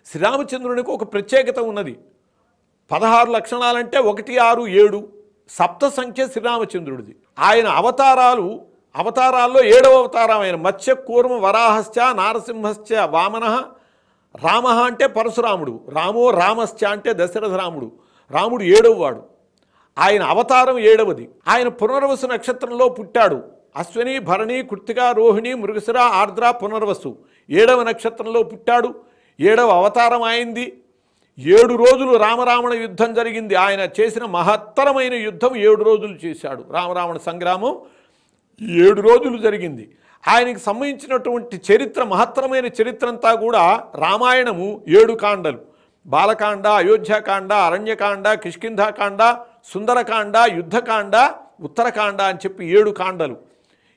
శ్రీరామచంద్రునికి ఒక ప్రత్యేకత ఉన్నది. 16 లక్షణాలంటే 1, 6, 7 సప్త సంఖ్య శ్రీరామచంద్రుడిది. ఆయన అవతారాల్లో 7వ అవతారం ఆయన మత్స్య కూర్మ వరాహశ్చ నారసింహశ్చ వామనః. రామ అంటే పరశురాముడు, రామో రామశ్చ అంటే దశరథ రాముడు. రాముడు 7వ వాడు. ఆయన అవతారం 7వది. ఆయన పునర్వసు నక్షత్రంలో పుట్టాడు. అశ్విని భరణి కృత్తిక రోహిణి మృగశిర ఆర్ద్ర పునర్వసు 7వ నక్షత్రంలో పుట్టాడు. 7వ అవతారం అయింది. 7 రోజులు రామరావణ యుద్ధం జరిగింది. ఆయన చేసిన మహత్తరమైన యుద్ధం 7 రోజులు చేశాడు. రామరావణ సంగ్రామం 7 రోజులు జరిగింది. ఆయనకి సంబంధించినటువంటి చరిత్ర, మహత్తరమైన చరిత్ర అంతా కూడా రామాయణము 7 కాండలు: బాలకాండ, అయోధ్యకాండ, అరణ్యకాండ, కిష్కింధాకాండ, సుందరకాండ, యుద్ధకాండ, ఉత్తరకాండ అని చెప్పి 7 కాండలు.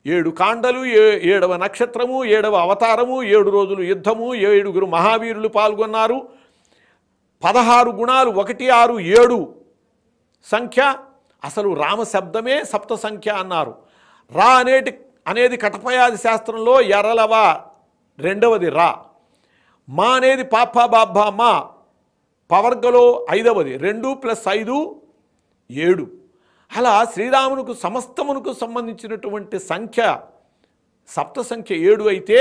7 కాండలు, 7వ నక్షత్రము, 7వ అవతారము, 7 రోజులు యుద్ధము, 7గురు మహావీరులు పాల్గొన్నారు. 16 గుణాలు, 1, 6, 7 సంఖ్య. అసలు రామ శబ్దమే సప్త సంఖ్య అన్నారు. రా అనేది కటపయాది శాస్త్రంలో ఎర్రలవ 2వది రా. మా అనేది పాప బాబ్బా మా పవర్గలో 5వది. 2 + 5 7. అలా శ్రీరామునికి సమస్తమునకు సంబంధించినటువంటి సంఖ్య సప్త సంఖ్య 7 అయితే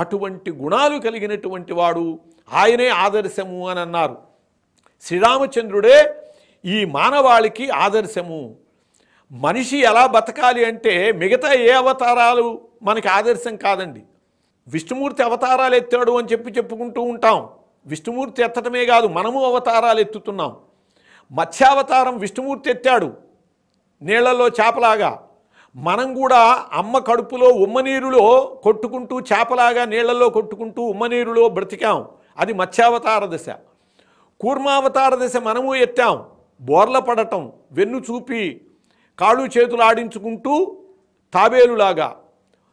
అటువంటి గుణాలు కలిగినటువంటి వాడు ఆయనే ఆదర్శము అని అన్నారు. శ్రీరామచంద్రుడే ఈ మానవాళికి ఆదర్శము. మనిషి ఎలా బతకాలి అంటే మిగతా ఏ అవతారాలు మనకి ఆదర్శం కాదండి. విష్ణుమూర్తి అవతారాలు ఎత్తాడు అని చెప్పుకుంటూ ఉంటాం. విష్ణుమూర్తి ఎత్తటమే కాదు, మనము అవతారాలు ఎత్తుతున్నాం. మత్స్యావతారం విష్ణుమూర్తి ఎత్తాడు నీళ్లలో చేపలాగా. మనం కూడా అమ్మ కడుపులో ఉమ్మనీరులో కొట్టుకుంటూ చేపలాగా నీళ్లలో కొట్టుకుంటూ ఉమ్మనీరులో బ్రతికాం. అది మత్స్యావతార దశ. కూర్మావతార దశ మనము ఎత్తాం. బోర్ల పడటం, వెన్ను చూపి కాళ్ళు చేతులు ఆడించుకుంటూ తాబేలులాగా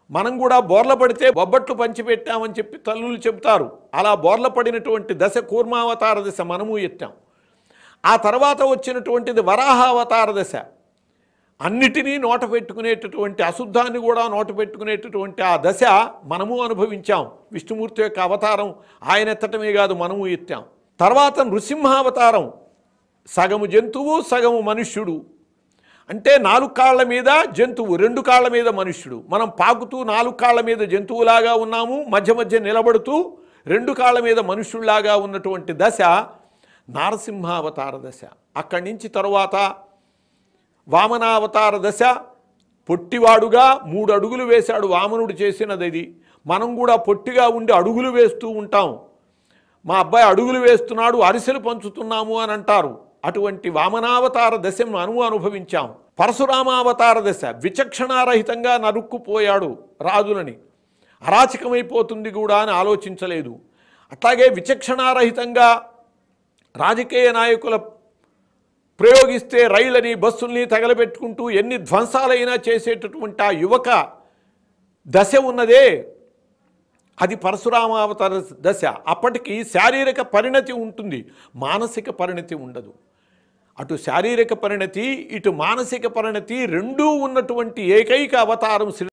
మనం కూడా బోర్ల పడితే బొబ్బట్లు పంచిపెట్టామని చెప్పి తల్లులు చెబుతారు. అలా బోర్ల పడినటువంటి దశ కూర్మావతార దశ మనము ఎత్తాం. ఆ తర్వాత వచ్చినటువంటిది వరాహావతార దశ. అన్నిటినీ నోట పెట్టుకునేటటువంటి, అశుద్ధాన్ని కూడా నోట పెట్టుకునేటటువంటి ఆ దశ మనము అనుభవించాం. విష్ణుమూర్తి యొక్క అవతారం ఆయన ఎత్తటమే కాదు, మనము ఎత్తాం. తర్వాత నృసింహావతారం, సగము జంతువు సగము మనుష్యుడు. అంటే 4 కాళ్ళ మీద జంతువు, 2 కాళ్ళ మీద మనుష్యుడు. మనం పాకుతూ 4 కాళ్ళ మీద జంతువులాగా ఉన్నాము, మధ్య మధ్య నిలబడుతూ 2 కాళ్ళ మీద మనుష్యుల్లాగా ఉన్నటువంటి దశ నారసింహావతార దశ. అక్కడి నుంచి తరువాత వామనావతార దశ. పొట్టివాడుగా 3 అడుగులు వేశాడు వామనుడు చేసినది ఇది. మనం కూడా పొట్టిగా ఉండి అడుగులు వేస్తూ ఉంటాం. మా అబ్బాయి అడుగులు వేస్తున్నాడు, అరిసెలు పంచుతున్నాము అని అంటారు. అటువంటి వామనావతార దశ మనము అనుభవించాం. పరశురామావతార దశ, విచక్షణారహితంగా నరుక్కుపోయాడు రాజులని. అరాచకమైపోతుంది కూడా అని ఆలోచించలేదు. అట్లాగే విచక్షణారహితంగా రాజకీయ నాయకుల ప్రయోగిస్తే రైళ్ళని బస్సుల్ని తగలబెట్టుకుంటూ ఎన్ని ధ్వంసాలైనా చేసేటటువంటి ఆ యువక దశ ఉన్నదే, అది పరశురామావతార దశ. అప్పటికి శారీరక పరిణతి ఉంటుంది, మానసిక పరిణతి ఉండదు. అటు శారీరక పరిణతి, ఇటు మానసిక పరిణతి రెండూ ఉన్నటువంటి ఏకైక అవతారం